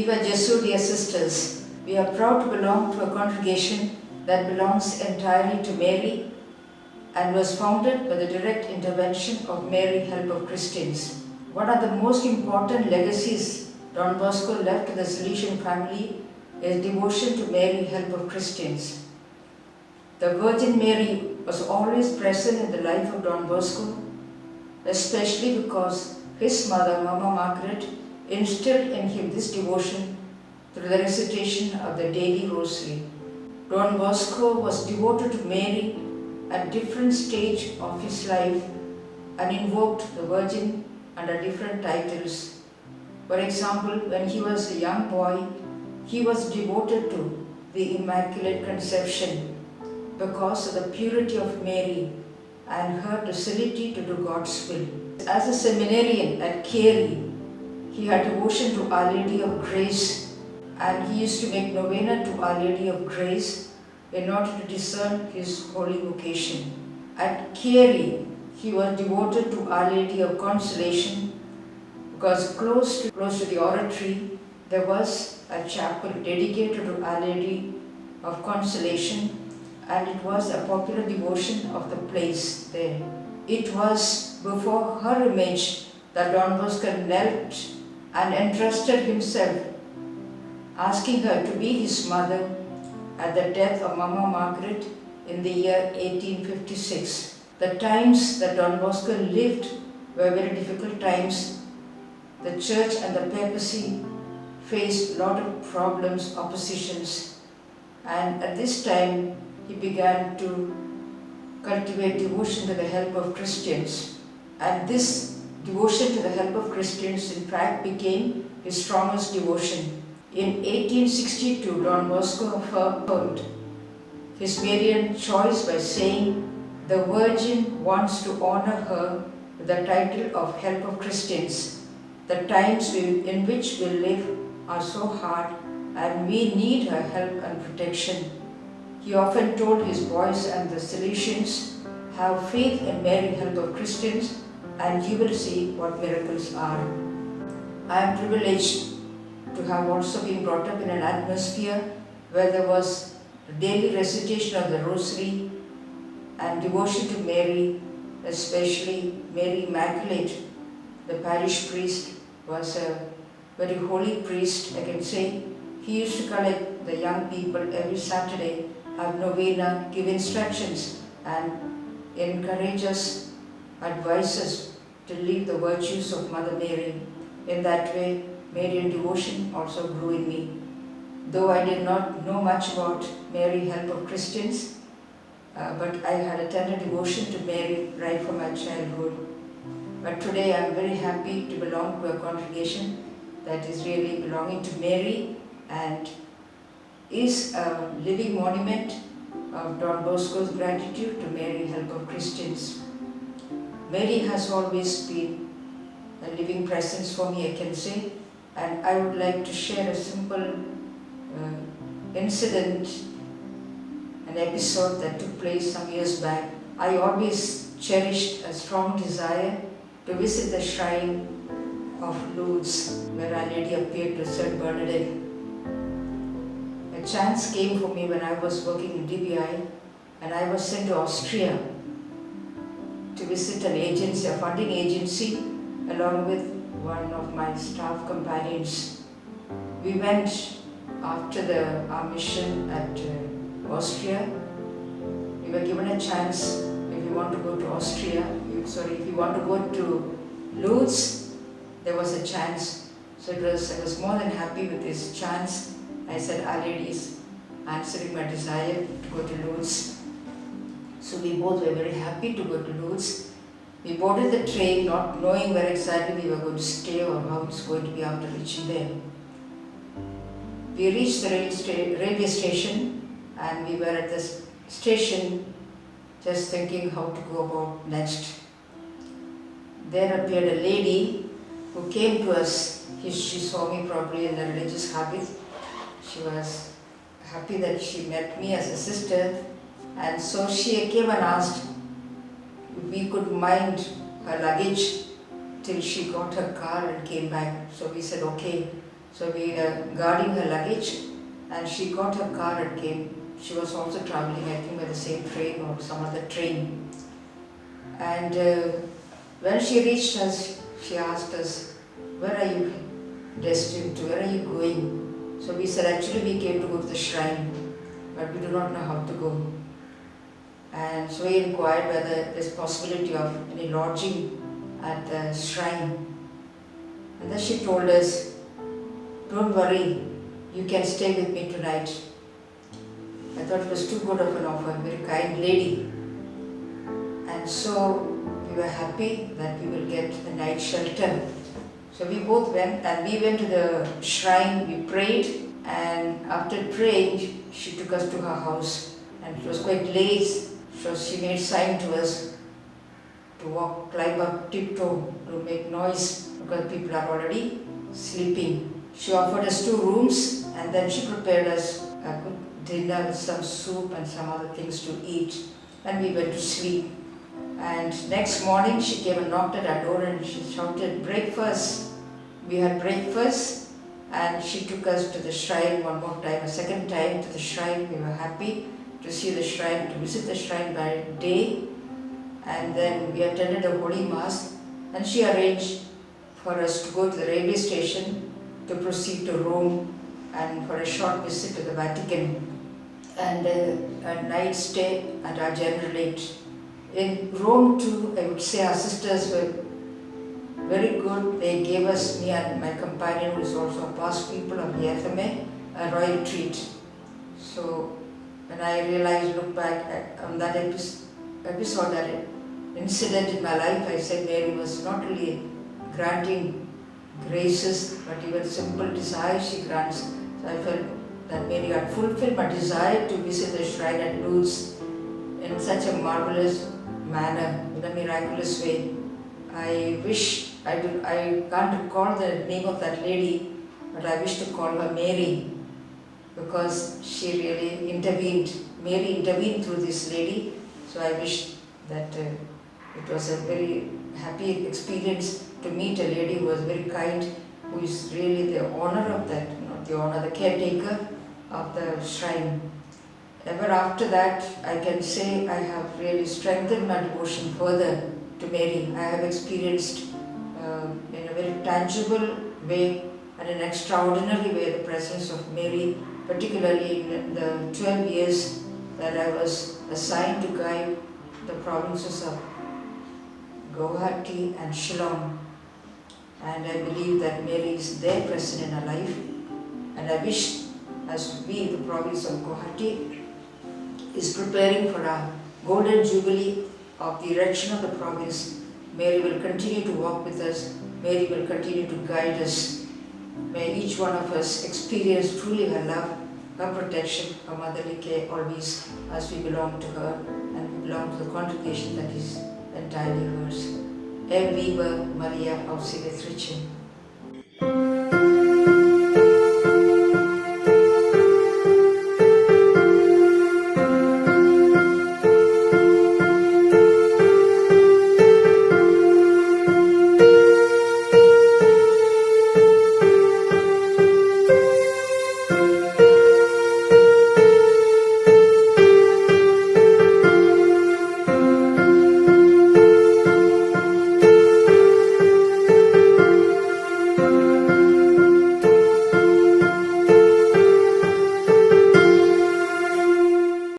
Viva Jesu, dear sisters. We are proud to belong to a congregation that belongs entirely to Mary and was founded by the direct intervention of Mary, Help of Christians. One of the most important legacies Don Bosco left to the Salesian family is devotion to Mary, Help of Christians. The Virgin Mary was always present in the life of Don Bosco, especially because his mother, Mama Margaret, instilled in him this devotion through the recitation of the daily rosary. Don Bosco was devoted to Mary at different stage of his life and invoked the Virgin under different titles. For example, when he was a young boy, he was devoted to the Immaculate Conception because of the purity of Mary and her docility to do God's will. As a seminarian at Carey, he had devotion to Our Lady of Grace, and he used to make novena to Our Lady of Grace in order to discern his holy vocation. At Carey, he was devoted to Our Lady of Consolation because close to the oratory there was a chapel dedicated to Our Lady of Consolation, and it was a popular devotion of the place there. It was before her image that Don Bosco knelt and entrusted himself, asking her to be his mother at the death of Mama Margaret in the year 1856. The times that Don Bosco lived were very difficult times. The church and the papacy faced a lot of problems, oppositions, and at this time he began to cultivate devotion to the help of Christians. And this devotion to the help of Christians in fact became his strongest devotion. In 1862, Don Bosco affirmed his Marian choice by saying, "The Virgin wants to honor her with the title of Help of Christians. The times in which we live are so hard and we need her help and protection." He often told his boys and the Salesians, "Have faith in Mary, Help of Christians, and you will see what miracles are." I am privileged to have also been brought up in an atmosphere where there was a daily recitation of the Rosary and devotion to Mary, especially Mary Immaculate. The parish priest was a very holy priest, I can say. He used to collect the young people every Saturday, have novena, give instructions, and encourage us, advise us to live the virtues of Mother Mary. In that way, Marian devotion also grew in me. Though I did not know much about Mary, Help of Christians, but I had a tender devotion to Mary right from my childhood. But today I am very happy to belong to a congregation that is really belonging to Mary and is a living monument of Don Bosco's gratitude to Mary, Help of Christians. Mary has always been a living presence for me, I can say, and I would like to share a simple incident, an episode that took place some years back. I always cherished a strong desire to visit the shrine of Lourdes, where Our Lady appeared to Saint Bernadette. A chance came for me when I was working in DBI, and I was sent to Austria to visit an agency, a funding agency, along with one of my staff companions. We went after our mission at Austria. We were given a chance, if you want to go to if you want to go to Lourdes, there was a chance. So I was more than happy with this chance. I said, Our Lady is answering my desire to go to Lourdes. So we both were very happy to go to Lourdes. We boarded the train not knowing where exactly we were going to stay or how it's going to be after reaching there. We reached the railway station, and we were at the station just thinking how to go about next. There appeared a lady who came to us. She saw me probably in the religious habit. She was happy that she met me as a sister, and so she came and asked if we could mind her luggage till she got her car and came back. So we said okay. So we were guarding her luggage and she got her car and came. She was also traveling, I think, by the same train or some other train. And when she reached us, she asked us, "Where are you destined to? Where are you going?" So we said, "Actually, we came to go to the shrine, but we do not know how to go." And so we inquired whether there's possibility of any lodging at the shrine. And then she told us, "Don't worry, you can stay with me tonight." I thought it was too good of an offer, very kind lady. And so we were happy that we will get a night shelter. So we both went, and we went to the shrine, we prayed, and after praying, she took us to her house. And it was quite late, so she made sign to us to walk, climb up tiptoe, to make noise, because people are already sleeping. She offered us 2 rooms, and then she prepared us a good dinner with some soup and some other things to eat, and we went to sleep. And next morning she came and knocked at our door and she shouted, "Breakfast!" We had breakfast and she took us to the shrine one more time, a second time to the shrine. We were happy to see the shrine, to visit the shrine by day. And then we attended a holy mass and she arranged for us to go to the railway station to proceed to Rome and for a short visit to the Vatican and a night stay at our generalate. In Rome too, I would say our sisters were very good. They gave us, me and my companion, who is also a past pupil of the FMA, a royal treat. So when I realized, look back on that episode, that incident in my life, I said Mary was not really granting graces, but even simple desires she grants. So I felt that Mary had fulfilled my desire to visit the shrine at Lourdes in such a marvelous manner, in a miraculous way. I can't recall the name of that lady, but I wish to call her Mary, because she really intervened. Mary intervened through this lady, so I wish that it was a very happy experience to meet a lady who was very kind, who is really the owner of that, not the owner, the caretaker of the shrine. Ever after that, I can say I have really strengthened my devotion further to Mary. I have experienced in a very tangible way and an extraordinary way the presence of Mary, particularly in the 12 years that I was assigned to guide the provinces of Guwahati and Shillong. And I believe that Mary is there present in our life. And I wish, as we, the province of Guwahati, is preparing for our golden jubilee of the erection of the province, Mary will continue to walk with us. Mary will continue to guide us. May each one of us experience truly her love, her protection, her motherly care always, as we belong to her and we belong to the congregation that is entirely hers. Viva Maria, auxiliatrix.